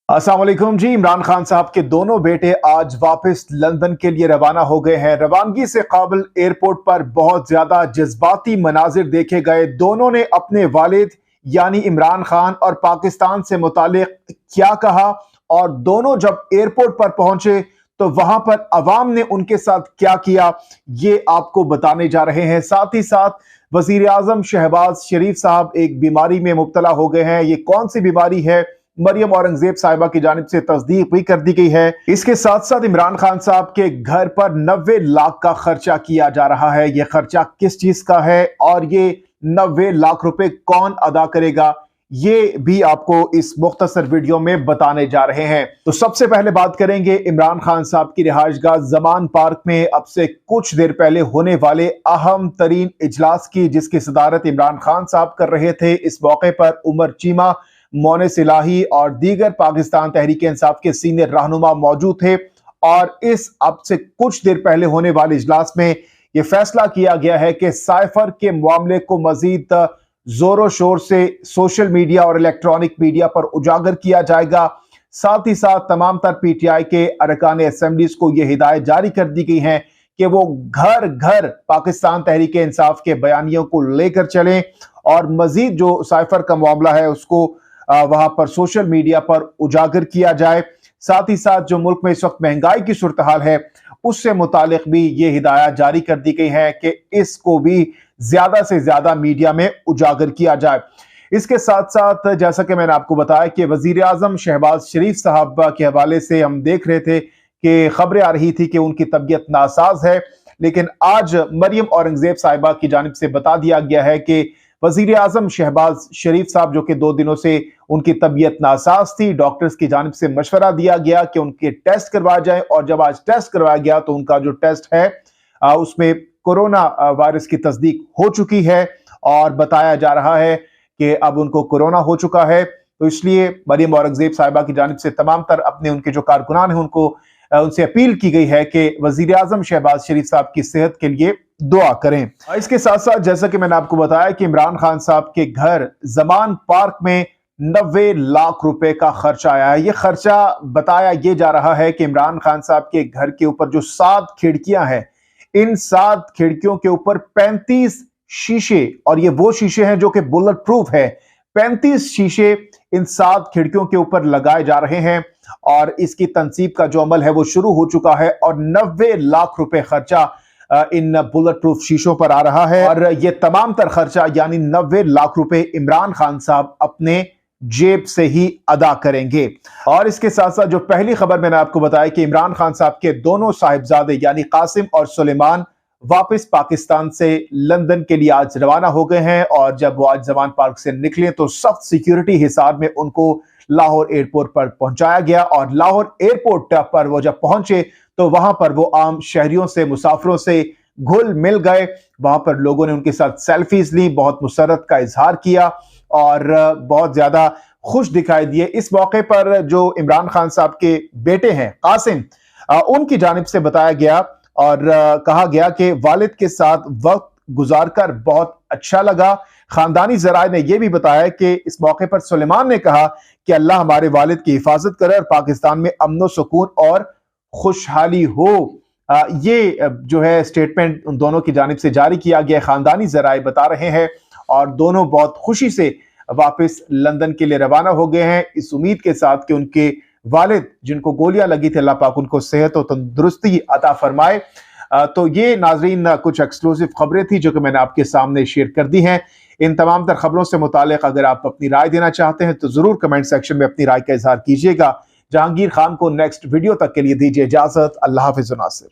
अस्सलाम वालेकुम जी। इमरान खान साहब के दोनों बेटे आज वापस लंदन के लिए रवाना हो गए हैं। रवानगी से काबिल एयरपोर्ट पर बहुत ज्यादा जज्बाती मनाजिर देखे गए। दोनों ने अपने वालिद यानी इमरान खान और पाकिस्तान से मुतालिक क्या कहा और दोनों जब एयरपोर्ट पर पहुंचे तो वहां पर अवाम ने उनके साथ क्या किया, ये आपको बताने जा रहे हैं। साथ ही साथ वजीर आजम शहबाज शरीफ साहब एक बीमारी में मुब्तला हो गए हैं। ये कौन सी बीमारी है, मरियम औरंगजेब साहिबा की जानिब से तस्दीक भी कर दी गई है। इसके साथ साथ इमरान खान साहब के घर पर 90 लाख का खर्चा किया जा रहा है। यह खर्चा किस चीज का है और ये 90 लाख रुपए कौन अदा करेगा, ये भी आपको इस मुख्तसर वीडियो में बताने जा रहे हैं। तो सबसे पहले बात करेंगे इमरान खान साहब की रिहाइशगाह ज़मान पार्क में अब से कुछ देर पहले होने वाले अहम तरीन इजलास की, जिसकी सदारत इमरान खान साहब कर रहे थे। इस मौके पर उमर चीमा, मोनिस इलाही और दीगर पाकिस्तान तहरीक इंसाफ के सीनियर रहनुमा मौजूद थे। और इस अब से कुछ देर पहले होने वाले इजलास में यह फैसला किया गया है कि साइफर के मामले को मजीद जोरों शोर से सोशल मीडिया और इलेक्ट्रॉनिक मीडिया पर उजागर किया जाएगा। साथ ही साथ तमाम तर पीटीआई के अरकान असेंबलीज को यह हिदायत जारी कर दी गई है कि वो घर घर पाकिस्तान तहरीक इंसाफ के बयानियों को लेकर चलें और मजीद जो साइफर का मामला है उसको वहां पर सोशल मीडिया पर उजागर किया जाए। साथ ही साथ जो मुल्क में इस वक्त महंगाई की सूरत हाल है उससे मुतालिक भी ये हिदायत जारी कर दी गई है कि इसको भी ज्यादा से ज्यादा मीडिया में उजागर किया जाए। इसके साथ साथ जैसा कि मैंने आपको बताया कि वजीर आजम शहबाज शरीफ साहब के हवाले से हम देख रहे थे कि खबरें आ रही थी कि उनकी तबीयत नासाज है, लेकिन आज मरियम औरंगजेब साहिबा की जानिब से बता दिया गया है कि वजीर आजम शहबाज शरीफ साहब जो कि 2 दिनों से उनकी तबीयत नासाज थी, डॉक्टर्स की जानिब से मशवरा दिया गया कि उनके टेस्ट करवाए जाए और जब आज टेस्ट करवाया गया तो उनका जो टेस्ट है उसमें कोरोना वायरस की तस्दीक हो चुकी है और बताया जा रहा है कि अब उनको कोरोना हो चुका है। तो इसलिए मरियम औरंगजेब साहिबा की जानिब से तमाम तर अपने उनके जो कारकुनान हैं उनको उनसे अपील की गई है कि वजीर आजम शहबाज शरीफ साहब की सेहत के लिए दुआ करें। इसके साथ साथ जैसा कि मैंने आपको बताया कि इमरान खान साहब के घर ज़मान पार्क में 90 लाख रुपए का खर्चा आया है। ये खर्चा बताया ये जा रहा है कि इमरान खान साहब के घर के ऊपर जो 7 खिड़कियां हैं, इन 7 खिड़कियों के ऊपर 35 शीशे, और ये वो शीशे हैं जो कि बुलेट प्रूफ है। 35 शीशे इन 7 खिड़कियों के ऊपर लगाए जा रहे हैं और इसकी तनसीब का जो अमल है वो शुरू हो चुका है और 90 लाख रुपए खर्चा इन बुलेट प्रूफ शीशों पर आ रहा है। और ये तमाम तर खर्चा यानी 90 लाख रुपए इमरान खान साहब अपने जेब से ही अदा करेंगे। और इसके साथ साथ जो पहली खबर मैंने आपको बताया कि इमरान खान साहब के दोनों साहिबजादे यानी कासिम और सुलेमान वापस पाकिस्तान से लंदन के लिए आज रवाना हो गए हैं। और जब वो आज ज़मान पार्क से निकले तो सख्त सिक्योरिटी हिसाब में उनको लाहौर एयरपोर्ट पर पहुंचाया गया। और लाहौर एयरपोर्ट पर वो जब पहुंचे तो वहां पर वो आम शहरियों से, मुसाफिरों से घुल मिल गए। वहां पर लोगों ने उनके साथ सेल्फीज ली, बहुत मुसरत का इजहार किया और बहुत ज्यादा खुश दिखाई दिए। इस मौके पर जो इमरान खान साहब के बेटे हैं कासिम, उनकी जानिब से बताया गया और कहा गया कि वालिद के साथ वक्त गुजारकर बहुत अच्छा लगा। खानदानी जराए ने यह भी बताया कि इस मौके पर सुलेमान ने कहा कि अल्लाह हमारे वालिद की हिफाजत करे और पाकिस्तान में अमन सुकून और खुशहाली हो। ये जो है स्टेटमेंट उन दोनों की जानिब से जारी किया गया, खानदानी जराए बता रहे हैं। और दोनों बहुत खुशी से वापस लंदन के लिए रवाना हो गए हैं, इस उम्मीद के साथ कि उनके वालिद जिनको गोलियां लगी थी, अल्लाह पाक उनको सेहत और तंदुरुस्ती अता फरमाए। तो ये नाजरीन कुछ एक्सक्लूसिव खबरें थी जो कि मैंने आपके सामने शेयर कर दी हैं। इन तमाम तर खबरों से मुतालिक अगर आप अपनी राय देना चाहते हैं तो जरूर कमेंट सेक्शन में अपनी राय का इजहार कीजिएगा। जहांगीर खान को नेक्स्ट वीडियो तक के लिए दीजिए इजाजत। अल्लाह हाफिज नासिर।